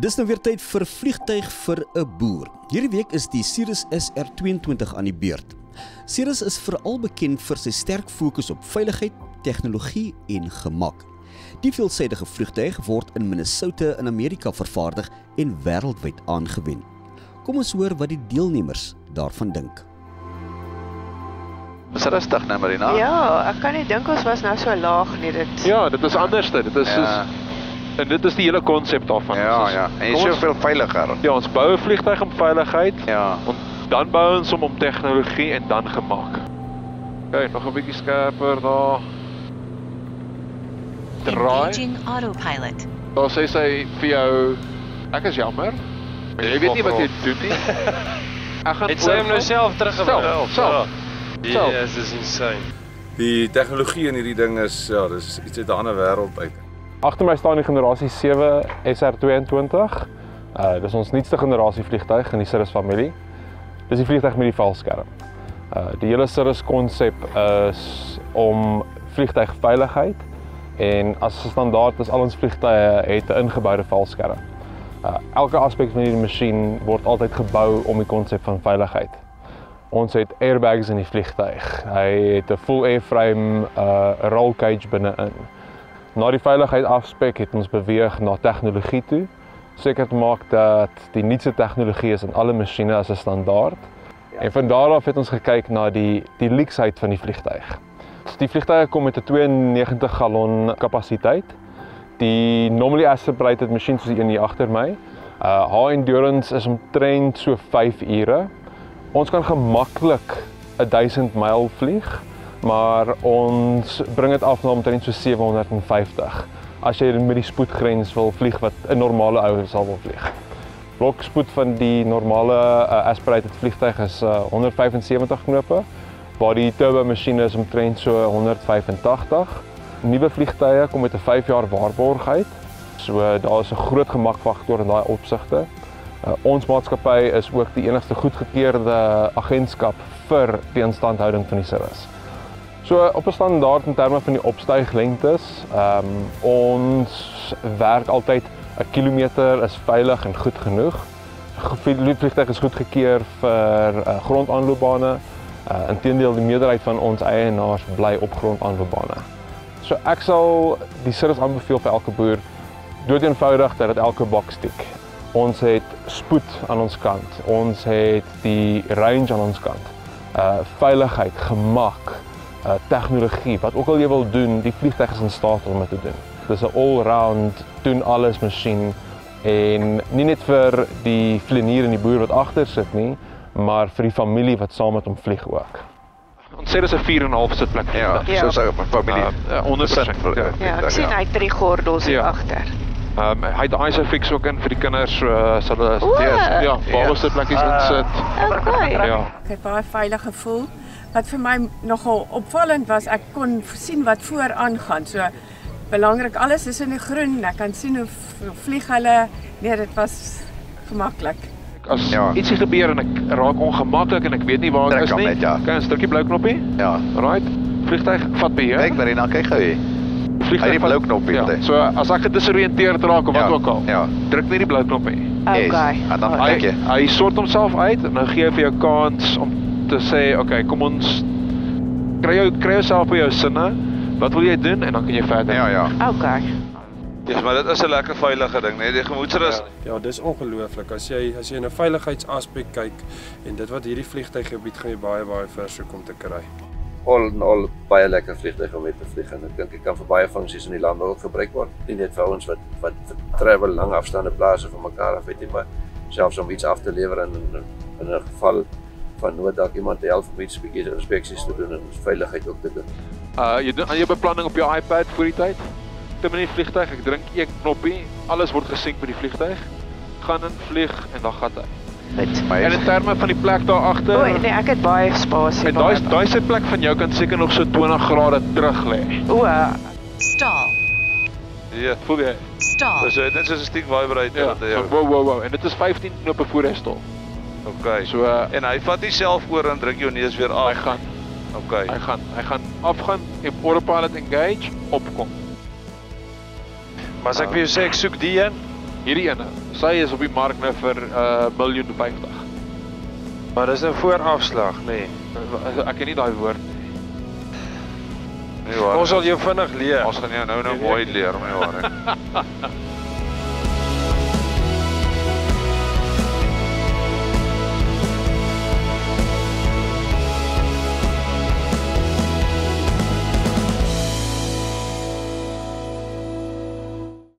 Dis nou weer tyd vir vliegtuig vir 'n boer. Hierdie week is die Cirrus SR22 aan die beurt. Cirrus is veral bekend vir sy sterk fokus op veiligheid, tegnologie en gemak. Die veelsidige vliegtuig word in Minnesota in Amerika vervaardig en wêreldwyd aangewend. Kom ons hoor wat die deelnemers daarvan dink. Dis rustig nou, Marina. Ja, ek kan nie dink ons was nou so laag nie dit. Ja, dit is anders dit. Dit is en dit is die hele konsep daarvan. Ja. En jy is soveel veiliger. Ja, ons bou 'n vliegtuig om veiligheid. Ja. En dan bou ons om tegnologie en dan gemak. Kyk, nog 'n bietjie skerper daar. Draai. Engaging autopilot. Daar sê sy vir jou, ek is jammer, maar jy weet nie wat jy doen nie. Ek gaan Het sy hom nou self teruggebring? Self. Yes, dis insane. Die tegnologie in hierdie ding is, ja, dis iets uit 'n ander wêreld uit. Agter my staan die generasie 7 SR22. Dis ons nuutste generasie vliegtuig in die Cirrus familie. Dis die vliegtuig met die valskerm. Die hele Cirrus konsep is om vliegtuigveiligheid en as standaard is al ons vliegtuie het 'n ingeboude valskerm. Elke aspek van hierdie masjien word altyd gebou om die konsep van veiligheid. Ons het airbags in die vliegtuig. Hy het 'n full airframe, 'n roll cage binne-in. Na die veiligheidsaspek het ons beweeg na tegnologie toe. Seker te maak dat die nuutste tegnologie is in alle masjiene as 'n standaard. En van daar af het ons gekyk na die leksheid van die vliegtuig. Die vliegtuig kom met 'n 92 gallon kapasiteit. Die normally aspirated masjien soos die een hier agter my. Haar endurance is omtrent so 5 ure. Ons kan gemaklik 1000 myl vlieg, maar ons bring dit af na omtrent so 750. As jy met die spoedgrens wil vlieg wat 'n normale ou sal wil vlieg. Blokspoed van die normale aspirated vliegtuig is 175 knope, waar die turbo masjiene is omtrent so 185. Nuwe vliegtuie kom met 'n 5 jaar waarborg uit. So daar is 'n groot gemakfaktor in daai opsigte. Ons maatskappy is ook die enigste goedgekeurde agentskap vir die instandhouding van die Cirrus. So op 'n standaard in terme van die opstyglengtes, ons werk altyd 'n kilometer is veilig en goed genoeg. Die vliegtuig is goedgekeur vir grondaanloopbane. Inteendeel, die meerderheid van ons eienaars bly op grondaanloopbane. So ek sal die Cirrus aanbeveel vir elke boer, doeteenvoudig dat dit elke boks tik. Ons het spoed aan ons kant, ons het die range aan ons kant, veiligheid, gemak, tegnologie, wat ook al jy wil doen, die vliegtuig is in staat om dit te doen. Dis 'n all-round, doen alles masjien en nie net vir die vlieënier en die boer wat agter sit nie, maar vir die familie wat saam met hom vlieg ook. Ons sê dis 'n 4,5 sitplek. Ja, soos 'n familie. 100%. Ja, ek sien hy het 3 gordels hier Ja. agter. Hy het ISOFIX ook in vir die kinders, so sal hulle O! baba sitplekkies insit. Okay. Ja. Ek het baie veilig gevoel. Wat vir my nogal opvallend was, ek kon sien wat vooraan gaan. So belangrik, alles is in die groen. Ek kan sien hoe vlieg hulle. Nee, dit was gemaklik. As ietsie gebeur en ek raak ongemaklik en ek weet nie waar ek is nie, kan 'n stukkie blou knoppie. Ja. Right. Vliegtuig vat beheer. Kyk Marina, kyk gou hier. Hy die blou knoppie. Ja. So as ek gedisoriënteerd raak of wat ook al, druk net die blou knoppie. Okay. En dan kyk jy. Hy sort homself uit en dan gee hy vir jou kans om te sê, okay, kom ons kry jouself by jou sinne. Wat wil jy doen en dan kan jy verder. Ja. Okay. Ja, maar dit is 'n lekker veilige ding, né? Die gemoedsrus. Ja, dis ongelooflik. As jy in 'n veiligheidsaspek kyk en dit wat hierdie vliegtuig gebied, gaan jy baie versoek om te kry. Al baie lekker vliegtuig om mee te vlieg en ek dink dit kan vir baie funksies in die landbou ook gebruik word. Nie net vir ons wat travel lang afstande plase van mekaar af, weet jy, maar selfs om iets af te lewer in 'n geval van nood dalk iemand te help om iets bietjie inspeksies te doen en veiligheid ook te doen. Jy doen aan jou beplanning op jou iPad voor die tyd. Klim in die vliegtuig, ek druk een knoppie, alles word gesynk by die vliegtuig. Gaan in, vlieg en dan gaan hy. En in terme van die plek daar agter. Nee, ek het baie spasie. En daai sitplek van jou kan seker nog so 20 grade terug lê. Stall. Ja, voel jy? Stall. Dus net soos 'n stiek vibrator Ja, wat hy. wow. En dit is 15 knoppe voor hy stop. Okay. So en hy vat nie self oor en druk jou neus weer af. Hy gaan. Okay. Hy gaan afgaan en autopilot engage opkom. Maar as ek vir jou sê ek soek die een, Hierdie ene, sy is op die mark nou vir $1,50,000. Maar dis 'n voorafslag, nee. Ek ken nie daai woord nie. Ons sal jou vinnig leer. Ons gaan jou nou mooi leer, my ware.